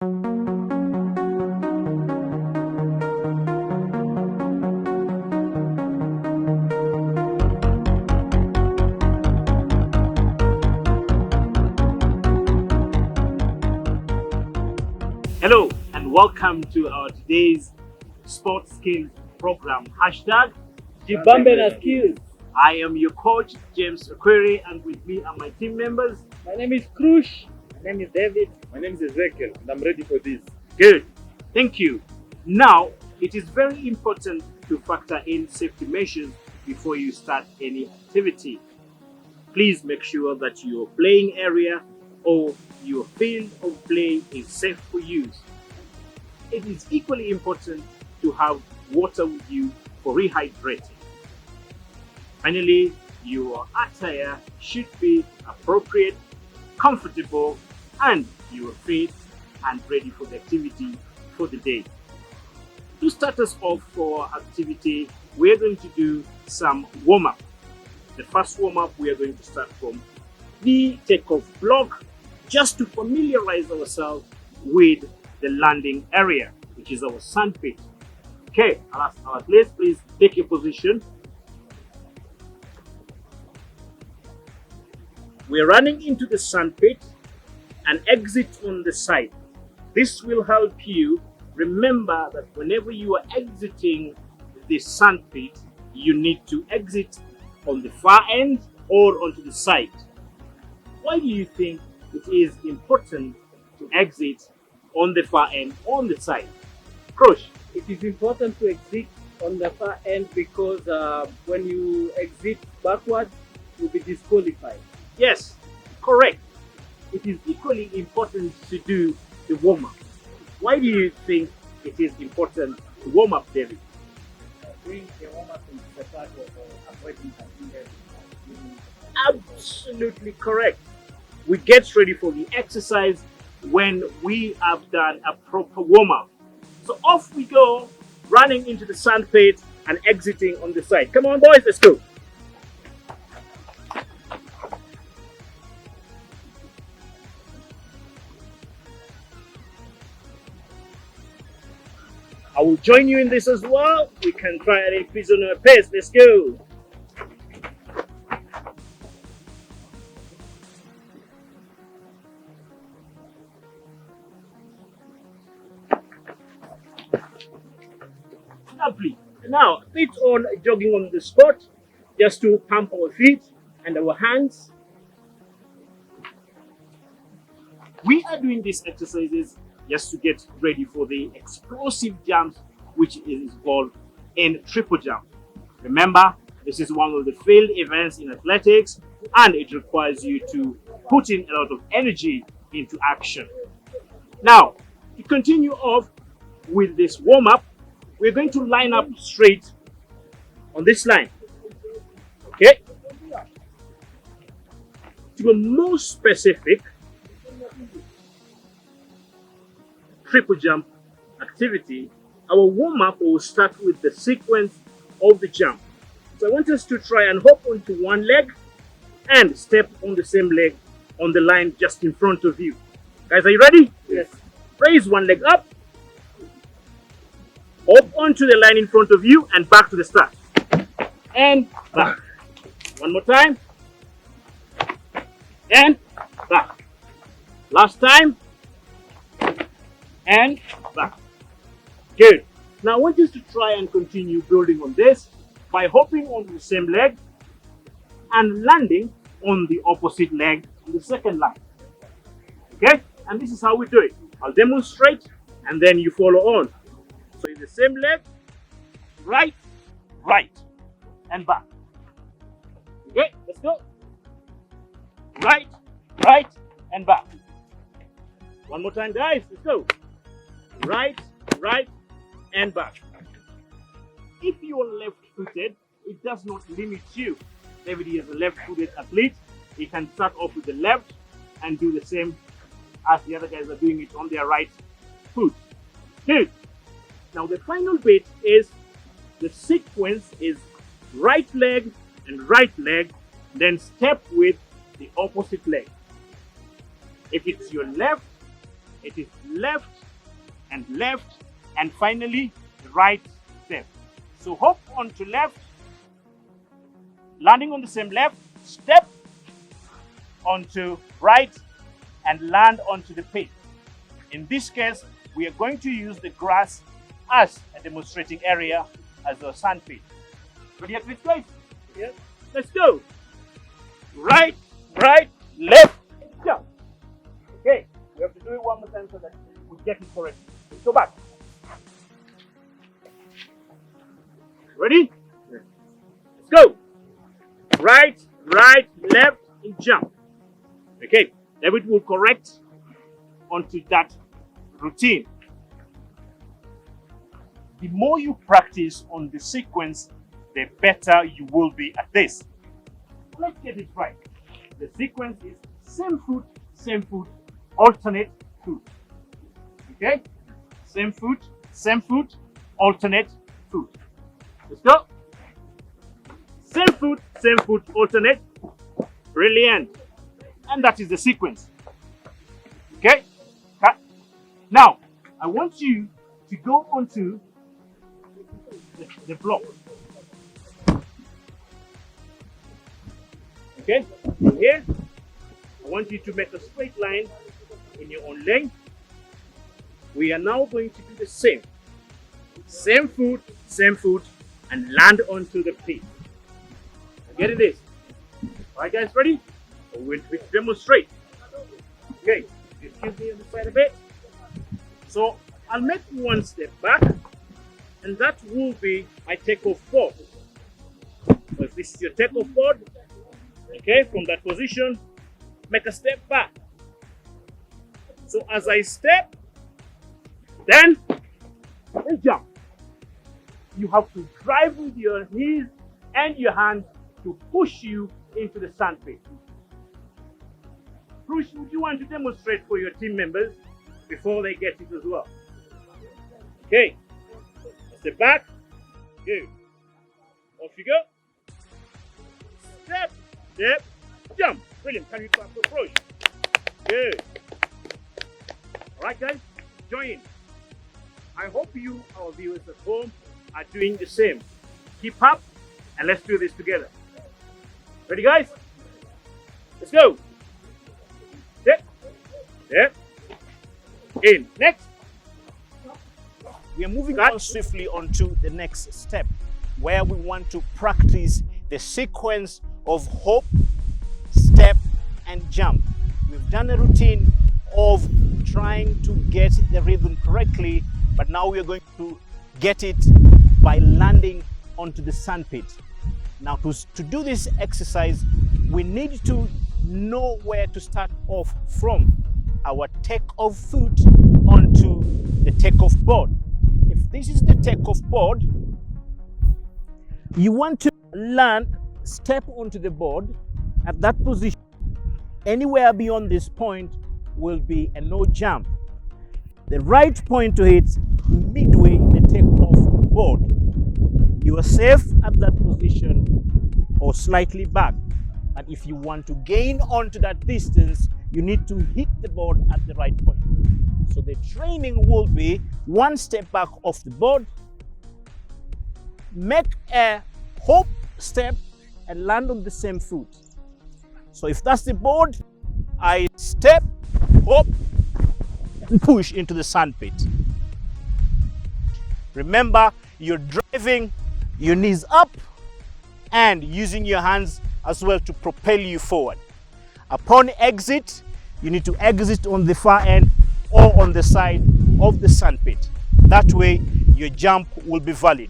Hello and welcome to our today's sports skills program. Hashtag Jibambe na skills. I am your coach, James Okwere, and with me are my team members. My name is Krush. My name is David. My name is Ezekiel, and I'm ready for this. Good. Thank you. Now, it is very important to factor in safety measures before you start any activity. Please make sure that your playing area or your field of play is safe for use. It is equally important to have water with you for rehydrating. Finally, your attire should be appropriate, comfortable, and you are fit and ready for the activity for the day. To start us off for our activity, we are going to do some warm-up. The first warm-up, we are going to start from the takeoff block, just to familiarize ourselves with the landing area, which is our sandpit. Okay, our athletes, please take your position. We're running into the sandpit and exit on the side. This will help you remember that whenever you are exiting the sandpit, you need to exit on the far end or onto the side. Why do you think it is important to exit on the far end, on the side? Krush. It is important to exit on the far end because when you exit backwards, you'll be disqualified. Yes, correct. It is equally important to do the warm-up. Why do you think it is important to warm up, David? Doing the warm-up is the part of avoiding injury. Absolutely correct. We get ready for the exercise when we have done a proper warm-up. So off we go, running into the sandpit and exiting on the side. Come on, boys, let's go. I will join you in this as well. We can try and increase on our pace. Let's go. Lovely. Now, a bit on jogging on the spot, just to pump our feet and our hands. We are doing these exercises just to get ready for the explosive jumps, which is involved in triple jump. Remember, this is one of the field events in athletics, and it requires you to put in a lot of energy into action. Now, to continue off with this warm-up, we're going to line up straight on this line. Okay? To be more specific, triple jump activity, our warm-up will start with the sequence of the jump. So I want us to try and hop onto one leg and step on the same leg on the line just in front of you. Guys, are you ready? Yes. Raise one leg up, hop onto the line in front of you and back to the start. And back. One more time. And back. Last time. And back. Good. Now I want us to try and continue building on this by hopping on the same leg and landing on the opposite leg on the second line. Okay? And this is how we do it. I'll demonstrate and then you follow on. So in the same leg, right, right, and back. Okay, let's go. Right, right, and back. One more time, guys. Let's go. Right, right, and back. If you are left-footed, it does not limit you. David is a left-footed athlete. He can start off with the left and do the same as the other guys are doing it on their right foot. Good. Now the final bit is the sequence is right leg and right leg, then step with the opposite leg. If it's your left, It is left, and finally right step. So hop onto left, landing on the same left, step onto right, and land onto the pit. In this case, we are going to use the grass as a demonstrating area as a sand pit. Ready at this, guys? Yes. Let's go. Right, left, jump. Okay, we have to do it one more time so that we get it correct. Let's go back. Ready? Let's go. Right, left, and jump. Okay, David will correct onto that routine. The more you practice on the sequence, the better you will be at this. Let's get it right. The sequence is same foot, alternate foot. Okay? Same foot, alternate foot. Let's go. Same foot, alternate. Brilliant. And that is the sequence. Okay? Cut. Now, I want you to go onto the block. Okay? From here, I want you to make a straight line in your own length. We are now going to do the same. Same foot, and land onto the pit. Getting this? Alright guys, ready? We'll demonstrate. Okay, excuse me on the side a bit. So I'll make one step back, and that will be my takeoff board. So if this is your takeoff board, okay, from that position, make a step back. So as I step, then jump. You have to drive with your knees and your hands to push you into the sand pit. Bruce, would you want to demonstrate for your team members before they get it as well? Okay, step back, good. Off you go. Step, jump. Brilliant. Can you clap for approach? Good. All right, guys, join in. I hope you, our viewers at home, are doing the same. Keep up, and let's do this together. Ready, guys? Let's go. Step, in. Next. We are moving on swiftly onto the next step, where we want to practice the sequence of hop, step, and jump. We've done a routine of trying to get the rhythm correctly, but now we are going to get it by landing onto the sandpit. Now to do this exercise, we need to know where to start off from. Our takeoff foot onto the takeoff board. If this is the takeoff board, you want to land, step onto the board at that position. Anywhere beyond this point will be a no jump. The right point to hit midway in the takeoff board. You are safe at that position or slightly back. And if you want to gain onto that distance, you need to hit the board at the right point. So the training will be one step back off the board, make a hop step and land on the same foot. So if that's the board, I step, hop, and push into the sandpit. Remember, you're driving your knees up and using your hands as well to propel you forward. Upon exit, you need to exit on the far end or on the side of the sandpit. That way, your jump will be valid.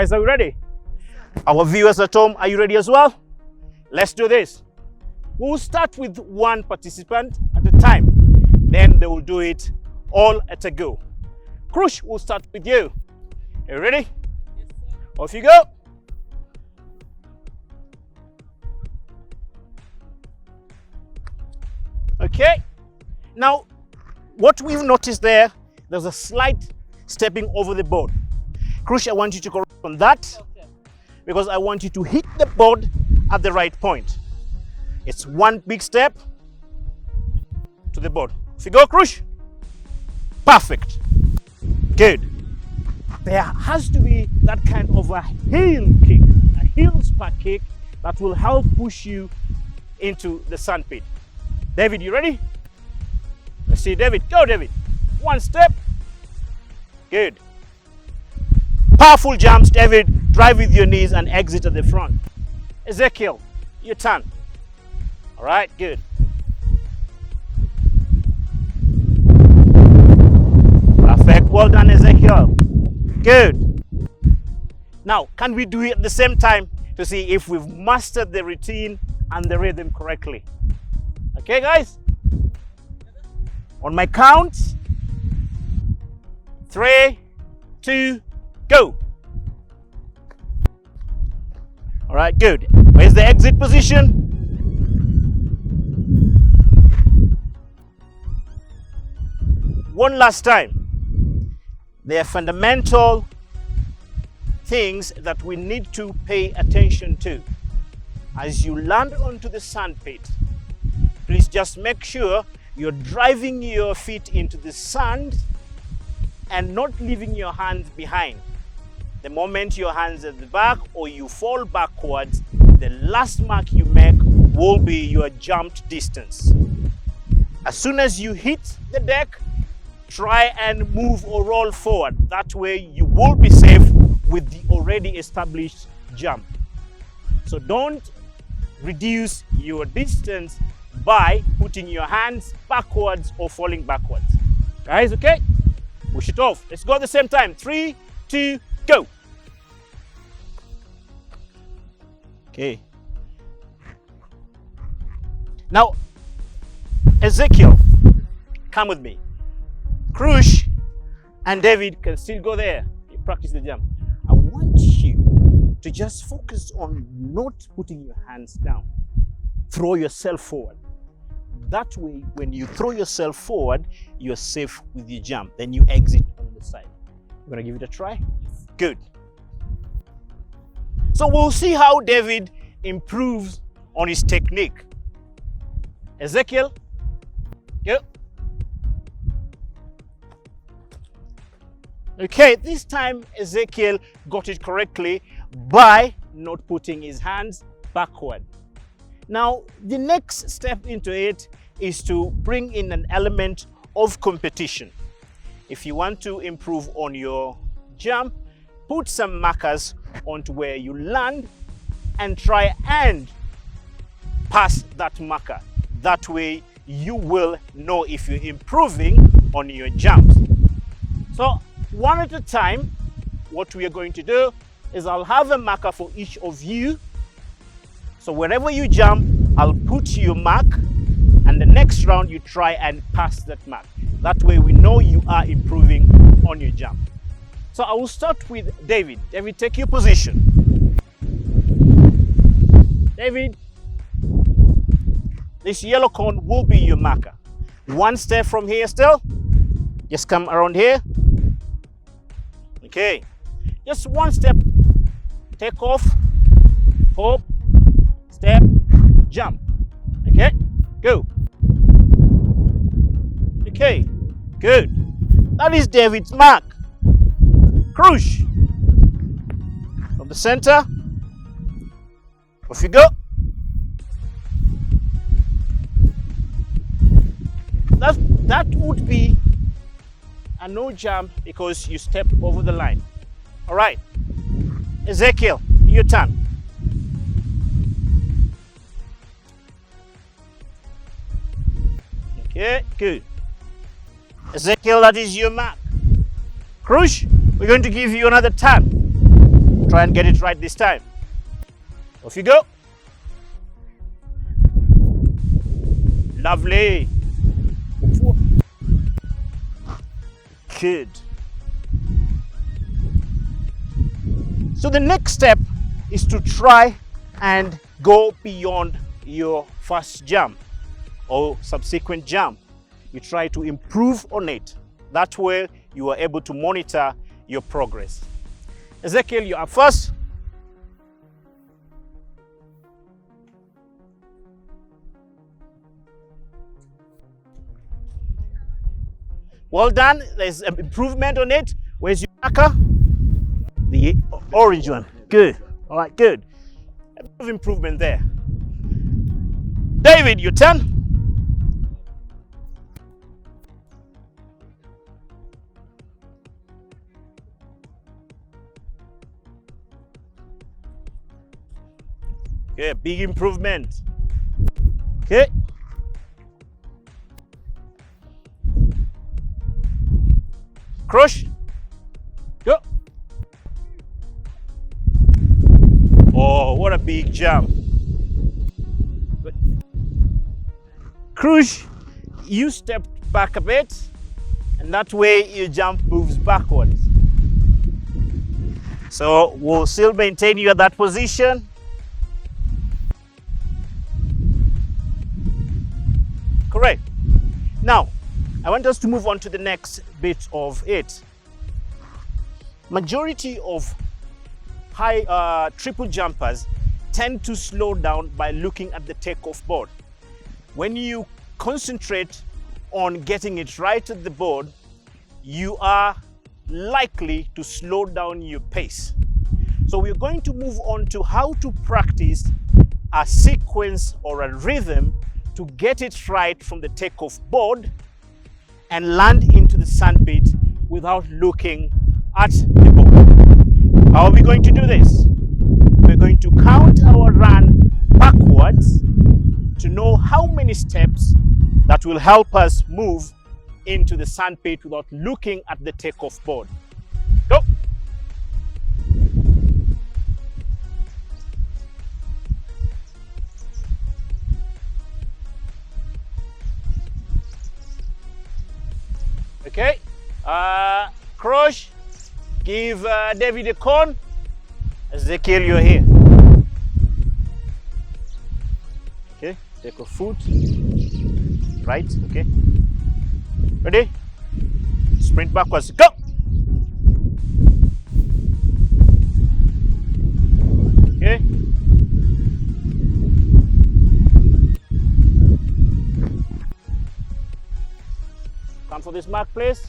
Guys, are you ready? Our viewers at home, are you ready as well? Let's do this. We'll start with one participant at a time. Then they will do it all at a go. Krush, we'll start with you. Are you ready? Yes, sir. Off you go. Okay. Now, what we've noticed there's a slight stepping over the board. Krush, I want you to correct on that Okay. because I want you to hit the board at the right point. It's one big step to the board. Off you go, Krush. Perfect. Good. There has to be that kind of a heel kick, a heel spark kick that will help push you into the sandpit. David, you ready? Let's see, David. Go, David. One step. Good. Powerful jumps, David. Drive with your knees and exit at the front. Ezekiel, your turn. All right, good. Perfect. Well done, Ezekiel. Good. Now, can we do it at the same time to see if we've mastered the routine and the rhythm correctly? Okay, guys? On my count, 3, 2, go. All right, good. Where's the exit position? One last time. There are fundamental things that we need to pay attention to. As you land onto the sandpit, please just make sure you're driving your feet into the sand and not leaving your hands behind. The moment your hands are at the back or you fall backwards, the last mark you make will be your jumped distance. As soon as you hit the deck, try and move or roll forward. That way you will be safe with the already established jump. So don't reduce your distance by putting your hands backwards or falling backwards. Guys, okay? Push it off. Let's go at the same time. 3, 2, go. Okay. Now, Ezekiel, come with me. Krush and David can still go there. You practice the jump. I want you to just focus on not putting your hands down. Throw yourself forward. That way, when you throw yourself forward, you're safe with your jump. Then you exit on the side. You want to give it a try? Yes. Good. So we'll see how David improves on his technique. Ezekiel, go. Okay, this time Ezekiel got it correctly by not putting his hands backward. Now, the next step into it is to bring in an element of competition. If you want to improve on your jump, put some markers onto where you land and try and pass that marker. That way you will know if you're improving on your jumps. So one at a time, what we are going to do is I'll have a marker for each of you. So wherever you jump, I'll put your mark, and the next round you try and pass that mark. That way we know you are improving on your jump. So I will start with David. David, take your position. David, this yellow cone will be your marker. One step from here still. Just come around here. Okay. Just one step. Take off. Hop. Step. Jump. Okay. Go. Okay. Good. That is David's mark. Krush. From the center. Off you go. That would be a no jump because you stepped over the line. All right. Ezekiel, your turn. Okay, good. Ezekiel, that is your mark. Krush, we're going to give you another turn. Try and get it right this time. Off you go. Lovely. Good. So the next step is to try and go beyond your first jump or subsequent jump. You try to improve on it. That way you are able to monitor your progress. Ezekiel, you are first. Well done. There's an improvement on it. Where's your marker? The orange one. Good. All right, good. A bit of improvement there. David, your turn. Okay, big improvement. Okay. Crush. Go. Oh, what a big jump. Good. Crush, you stepped back a bit, and that way your jump moves backwards. So we'll still maintain you at that position. Correct. Now, I want us to move on to the next bit of it. Majority of high triple jumpers tend to slow down by looking at the takeoff board. When you concentrate on getting it right at the board, you are likely to slow down your pace. So we're going to move on to how to practice a sequence or a rhythm to get it right from the takeoff board and land into the sandpit without looking at the board. How are we going to do this? We're going to count our run backwards to know how many steps that will help us move into the sandpit without looking at the takeoff board. Go! Okay, Crush, give David a cone. Ezekiel, you're here. Okay, take a foot. Right, okay. Ready? Sprint backwards, go! Okay. Come for this mark, please.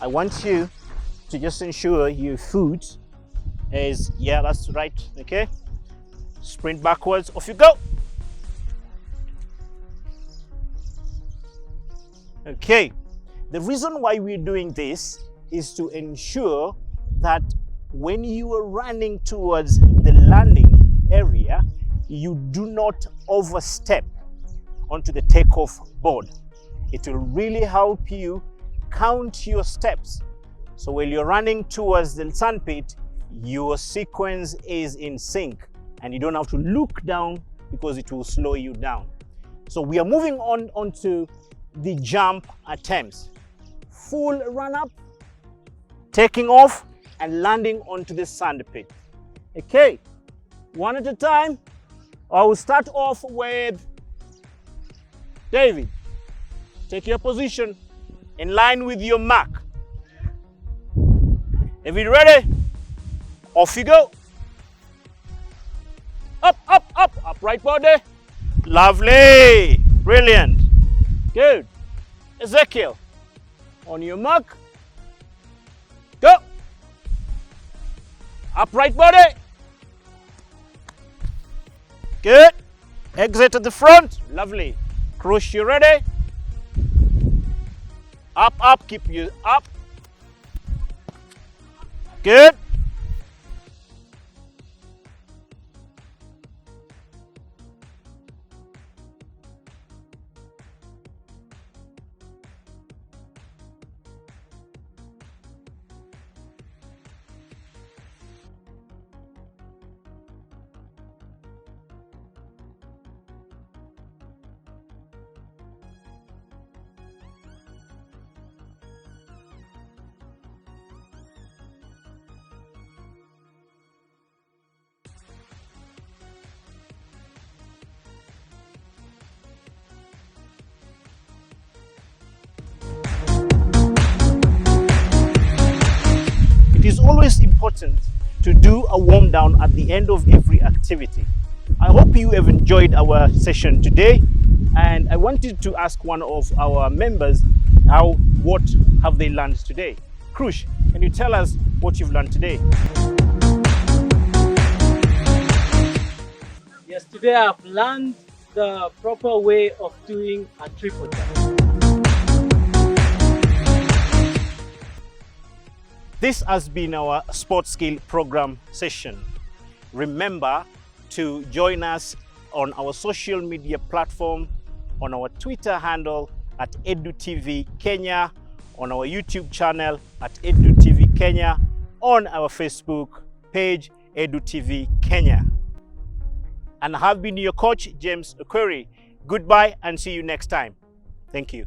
I want you to just ensure your foot is, yeah, that's right, okay? Sprint backwards, off you go. Okay, the reason why we're doing this is to ensure that when you are running towards the landing area, you do not overstep onto the takeoff board. It will really help you count your steps. So when you're running towards the sandpit, your sequence is in sync and you don't have to look down because it will slow you down. So we are moving on onto the jump attempts. Full run up, taking off and landing onto the sandpit. Okay, one at a time. I will start off with David. Take your position in line with your mark. David, ready? Off you go. Up, up, up, upright body. Lovely, brilliant, good. Ezekiel, on your mark, go. Upright body. Good. Exit at the front. Lovely. Crush, you ready? Up, up, keep you up. Good. important to do a warm down at the end of every activity. I hope you have enjoyed our session today, and I wanted to ask one of our members what have they learned today. Krush, can you tell us what you've learned today? Yes, today I've learned the proper way of doing a triple jump. This has been our Sports Skill Program session. Remember to join us on our social media platform, on our Twitter handle at EduTV Kenya, on our YouTube channel at EduTV Kenya, on our Facebook page EduTV Kenya. And I have been your coach, James Okwiri. Goodbye and see you next time. Thank you.